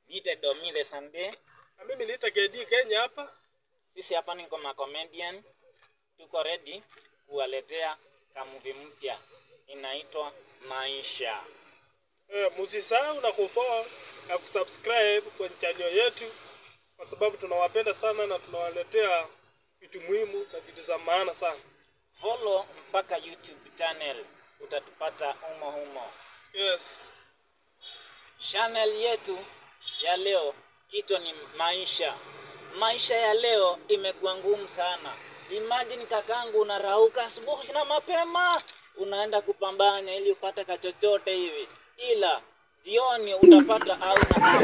Niite Domi the Sunday. Na mimi niita KD Kenya hapa. Sisi hapa ni kama comedian. Tuko ready kuwaletea movie mpya. Inaitwa Maisha. Msisahau na kufollow na kusubscribe kwenye channel yetu kwa sababu tunawapenda sana na tunawaletea vitu muhimu na vitu za maana sana. Follow mpaka YouTube channel, utatupata humo. Yes. Channel yetu ya leo kitu ni maisha. Maisha ya leo imekuwa ngumu sana. Imagine kakangu unarauka asubuhi na mapema, unaenda kupambana ili upate kachochote hivi. Ila jioni utapata au na.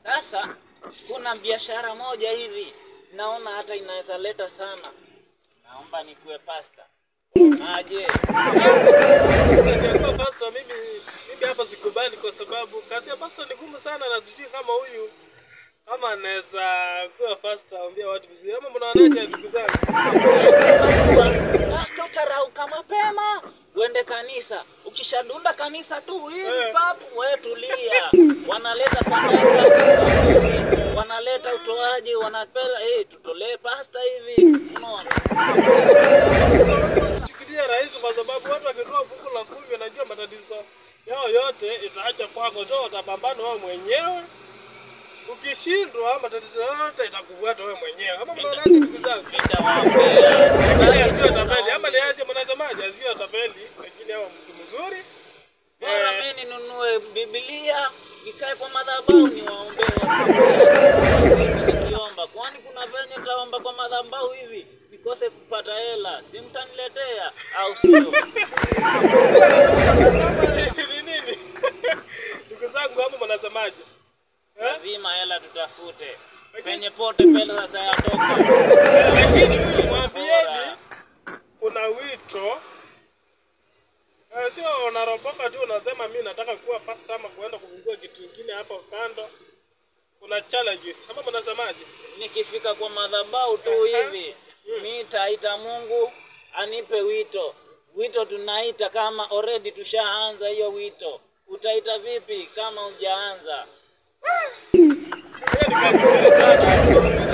Sasa kuna biashara moja hivi naona hata inaweza leta sana. Naomba nikuwe pasta. Aje. Kwa pasta mimi hapa sikubali kwa sababu kazi ya pasta ni ngumu sana na sijui kama huyu kama anaweza kuwa pasta ambia watu vizuri. Ama mnaonaje ndugu zangu? Pasta utarauka mapema, uende kanisa. Ukishadunda kanisa tu hivi papu wewe tulia. Wanaleta sadaka, wanaleta utoaji, wanapela tutolee pasta hivi. Unaona? Shikilia rais kwa sababu watu wakitoa fungu la 10 wanajua matatizo yao yote itaacha kwako tu, utapambana wewe mwenyewe. Ukishindwa matatizo yote itakufuata wewe mwenyewe. Ama mnaonaje ndugu zangu? Sio tapeli. Ama niaje mnasemaje? Sio tapeli, lakini hawa mtu mzuri. Bora mimi ninunue Biblia, nikae kwa madhabahu niwaombe nikiomba. Kwani kuna venye nitaomba kwa madhabahu hivi nikose kupata hela, si mtaniletea au sio? Nini? Ndugu zangu hapo mnasemaje? Lazima hela tutafute. Penye pote pele sasa yatoka. Lakini mwambieni kuna wito. Sio unaropoka tu unasema mimi nataka kuwa pastor ama kuenda kufungua kitu kingine hapo kando. Kuna challenges. Ama mnasemaje? Nikifika kwa madhabahu tu hivi, mimi taita Mungu anipe wito. Wito tunaita kama already tushaanza hiyo wito. Utaita vipi kama hujaanza?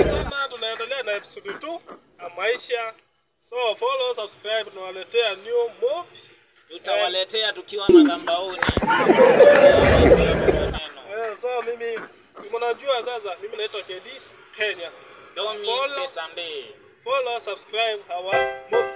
Sana tunaendelea na episode 2 ya Maisha. So follow, subscribe, tunawaletea new movie. Tutawaletea tukiwa madhabahuni. So mimi mnajua sasa mimi naitwa KD Kenya. Domi the Sunday. Follow, subscribe our movie.